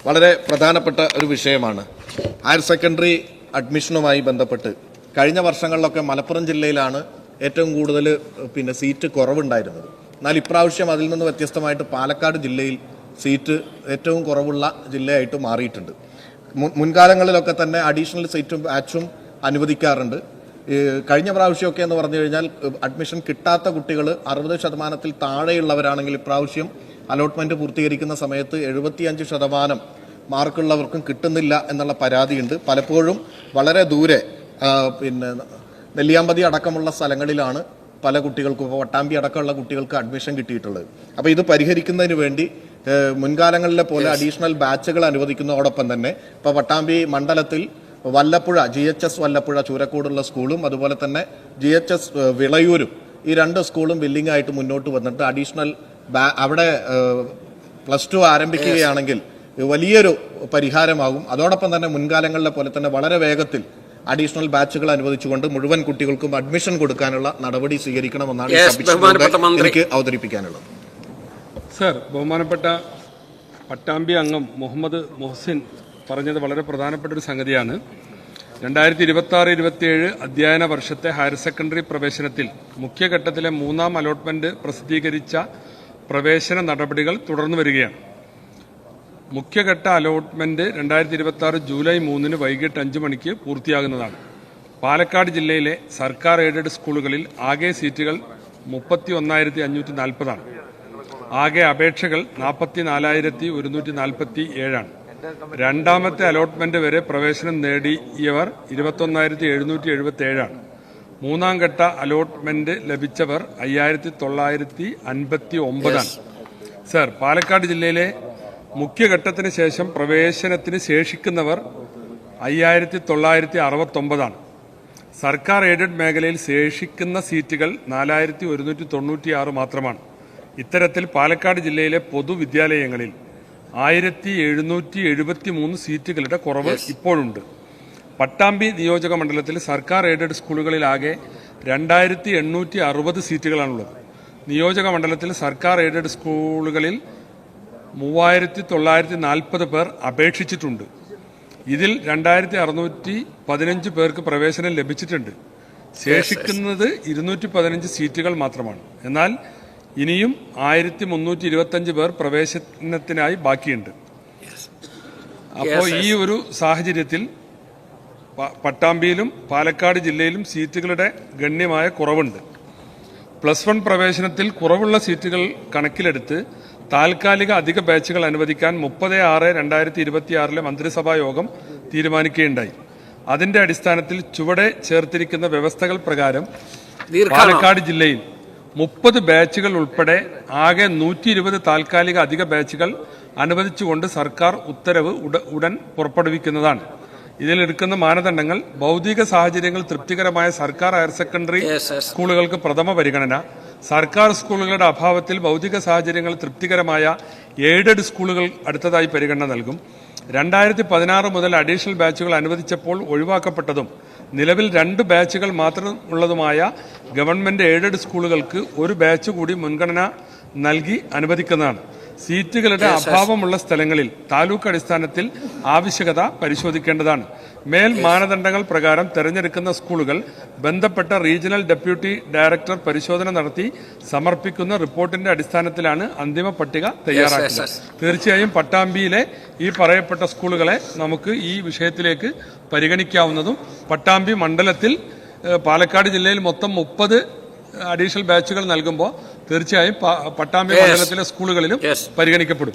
വളരെ പ്രധാനപ്പെട്ട ഒരു വിഷയമാണ്. ഹയർ സെക്കൻഡറി അഡ്മിഷനുമായി ബന്ധപ്പെട്ട് കഴിഞ്ഞ വർഷങ്ങളിലൊക്കെ മലപ്പുറം ജില്ലയിലാണ് ഏറ്റവും കൂടുതൽ സീറ്റ് കുറവുണ്ടായിരുന്നത്. എന്നാൽ ഇപ്രാവശ്യം അതിൽ നിന്ന് വ്യത്യസ്തമായിട്ട് പാലക്കാട് ജില്ലയിൽ സീറ്റ് ഏറ്റവും കുറവുള്ള ജില്ലയായിട്ട് മാറിയിട്ടുണ്ട്. മുൻകാലങ്ങളിലൊക്കെ തന്നെ അഡീഷണൽ സീറ്റും ബാച്ചും അനുവദിക്കാറുണ്ട്. കഴിഞ്ഞ പ്രാവശ്യമൊക്കെ എന്ന് പറഞ്ഞു കഴിഞ്ഞാൽ അഡ്മിഷൻ കിട്ടാത്ത കുട്ടികൾ 60% താഴെയുള്ളവരാണെങ്കിൽ ഇപ്രാവശ്യം അലോട്ട്മെന്റ് പൂർത്തീകരിക്കുന്ന സമയത്ത് 75% മാർക്കുള്ളവർക്കും കിട്ടുന്നില്ല എന്നുള്ള പരാതിയുണ്ട്. പലപ്പോഴും വളരെ ദൂരെ നെല്ലിയാമ്പതി അടക്കമുള്ള സ്ഥലങ്ങളിലാണ് പല കുട്ടികൾക്കും, ഇപ്പോൾ വട്ടാമ്പി അടക്കമുള്ള കുട്ടികൾക്ക് അഡ്മിഷൻ കിട്ടിയിട്ടുള്ളത്. അപ്പോൾ ഇത് പരിഹരിക്കുന്നതിന് വേണ്ടി മുൻകാലങ്ങളിലെ പോലെ അഡീഷണൽ ബാച്ചുകൾ അനുവദിക്കുന്നതോടൊപ്പം തന്നെ ഇപ്പോൾ വട്ടാമ്പി മണ്ഡലത്തിൽ വല്ലപ്പുഴ GHS വല്ലപ്പുഴ ചൂരക്കോടുള്ള സ്കൂളും അതുപോലെ തന്നെ GHS വിളയൂരും ഈ 2 സ്കൂളും ബില്ലിംഗ് ആയിട്ട് മുന്നോട്ട് വന്നിട്ട് അഡീഷണൽ അവിടെ +2 ആരംഭിക്കുകയാണെങ്കിൽ വലിയൊരു പരിഹാരമാകും. അതോടൊപ്പം തന്നെ മുൻകാലങ്ങളിലെ പോലെ തന്നെ വളരെ വേഗത്തിൽ അഡീഷണൽ ബാച്ചുകൾ അനുവദിച്ചുകൊണ്ട് മുഴുവൻ കുട്ടികൾക്കും അഡ്മിഷൻ കൊടുക്കാനുള്ള നടപടി സ്വീകരിക്കണമെന്നാണ് എനിക്ക് അവതരിപ്പിക്കാനുള്ളത്. സർ, ബഹുമാനപ്പെട്ട പട്ടാമ്പി അംഗം മുഹമ്മദ് മുഹസിൻ പറഞ്ഞത് വളരെ പ്രധാനപ്പെട്ട ഒരു സംഗതിയാണ്. 2026-27 അധ്യയന വർഷത്തെ ഹയർ സെക്കൻഡറി പ്രവേശനത്തിൽ മുഖ്യഘട്ടത്തിലെ 3ാം അലോട്ട്മെന്റ് പ്രസിദ്ധീകരിച്ച പ്രവേശന നടപടികൾ തുടർന്നു വരികയാണ്. മുഖ്യഘട്ട അലോട്ട്മെന്റ് 2026 ജൂലൈ 3 വൈകിട്ട് 5 മണിക്ക് പൂർത്തിയാകുന്നതാണ്. പാലക്കാട് ജില്ലയിലെ സർക്കാർ എയ്ഡഡ് സ്കൂളുകളിൽ ആകെ സീറ്റുകൾ 31,540 ആകെ അപേക്ഷകൾ 44,147 രണ്ടാമത്തെ അലോട്ട്മെന്റ് വരെ പ്രവേശനം നേടിയവർ 21,777 മൂന്നാം ഘട്ട അലോട്ട്മെന്റ് ലഭിച്ചവർ 5,959 സർ, പാലക്കാട് ജില്ലയിലെ മുഖ്യഘട്ടത്തിന് ശേഷം പ്രവേശനത്തിന് ശേഷിക്കുന്നവർ 5,969 സർക്കാർ എയ്ഡഡ് മേഖലയിൽ ശേഷിക്കുന്ന സീറ്റുകൾ 4,196 മാത്രമാണ്. ഇത്തരത്തിൽ പാലക്കാട് ജില്ലയിലെ പൊതുവിദ്യാലയങ്ങളിൽ 1,773 സീറ്റുകളുടെ കുറവ് ഇപ്പോഴുണ്ട്. പട്ടാമ്പി നിയോജക മണ്ഡലത്തിൽ സർക്കാർ എയ്ഡഡ് സ്കൂളുകളിലാകെ 2,860 സീറ്റുകളാണുള്ളത്. നിയോജക മണ്ഡലത്തിൽ സർക്കാർ എയ്ഡഡ് സ്കൂളുകളിൽ 3,940 പേർ അപേക്ഷിച്ചിട്ടുണ്ട്. ഇതിൽ 2,615 പേർക്ക് പ്രവേശനം ലഭിച്ചിട്ടുണ്ട്. ശേഷിക്കുന്നത് 215 സീറ്റുകൾ മാത്രമാണ്. എന്നാൽ ഇനിയും 1,325 പേർ പ്രവേശനത്തിനായി ബാക്കിയുണ്ട്. അപ്പോൾ ഈ ഒരു സാഹചര്യത്തിൽ പട്ടാമ്പിയിലും പാലക്കാട് ജില്ലയിലും സീറ്റുകളുടെ ഗണ്യമായ കുറവുണ്ട്. +1 പ്രവേശനത്തിൽ കുറവുള്ള സീറ്റുകൾ കണക്കിലെടുത്ത് താൽക്കാലിക അധിക ബാച്ചുകൾ അനുവദിക്കാൻ 30/6/2026 മന്ത്രിസഭാ യോഗം തീരുമാനിക്കുകയുണ്ടായി. അതിന്റെ അടിസ്ഥാനത്തിൽ ചുവടെ ചേർത്തിരിക്കുന്ന വ്യവസ്ഥകൾ പ്രകാരം പാലക്കാട് ജില്ലയിൽ 30 ബാച്ചുകൾ ഉൾപ്പെടെ ആകെ 120 താൽക്കാലിക അധിക ബാച്ചുകൾ അനുവദിച്ചുകൊണ്ട് സർക്കാർ ഉത്തരവ് ഉടൻ പുറപ്പെടുവിക്കുന്നതാണ്. ഇതിലെടുക്കുന്ന മാനദണ്ഡങ്ങൾ: ഭൗതിക സാഹചര്യങ്ങൾ തൃപ്തികരമായ സർക്കാർ ഹയർ സെക്കൻഡറി സ്കൂളുകൾക്ക് പ്രഥമ പരിഗണന, സർക്കാർ സ്കൂളുകളുടെ അഭാവത്തിൽ ഭൗതിക സാഹചര്യങ്ങൾ തൃപ്തികരമായ എയ്ഡഡ് സ്കൂളുകൾ അടുത്തതായി പരിഗണന നൽകും. 2016 മുതൽ അഡീഷണൽ ബാച്ചുകൾ അനുവദിച്ചപ്പോൾ ഒഴിവാക്കപ്പെട്ടതും നിലവിൽ 2 ബാച്ചുകൾ മാത്രമുള്ളതുമായ ഗവൺമെന്റ് എയ്ഡഡ് സ്കൂളുകൾക്ക് 1 ബാച്ച് കൂടി മുൻഗണന നൽകി അനുവദിക്കുന്നതാണ്. സീറ്റുകളുടെ അഭാവമുള്ള സ്ഥലങ്ങളിൽ താലൂക്ക് അടിസ്ഥാനത്തിൽ ആവശ്യകത പരിശോധിക്കേണ്ടതാണ്. മേൽ മാനദണ്ഡങ്ങൾ പ്രകാരം തെരഞ്ഞെടുക്കുന്ന സ്കൂളുകൾ ബന്ധപ്പെട്ട റീജിയണൽ ഡെപ്യൂട്ടി ഡയറക്ടർ പരിശോധന നടത്തി സമർപ്പിക്കുന്ന റിപ്പോർട്ടിന്റെ അടിസ്ഥാനത്തിലാണ് അന്തിമ പട്ടിക തയ്യാറാക്കുക. തീർച്ചയായും പട്ടാമ്പിയിലെ ഈ പറയപ്പെട്ട സ്കൂളുകളെ നമുക്ക് ഈ വിഷയത്തിലേക്ക് പരിഗണിക്കാവുന്നതും പട്ടാമ്പി മണ്ഡലത്തിൽ പാലക്കാട് ജില്ലയിൽ മൊത്തം 30 അഡീഷണൽ ബാച്ചുകൾ നൽകുമ്പോൾ തീർച്ചയായും പട്ടാമ്പി മണ്ഡലത്തിലെ സ്കൂളുകളിലും പരിഗണിക്കപ്പെടും.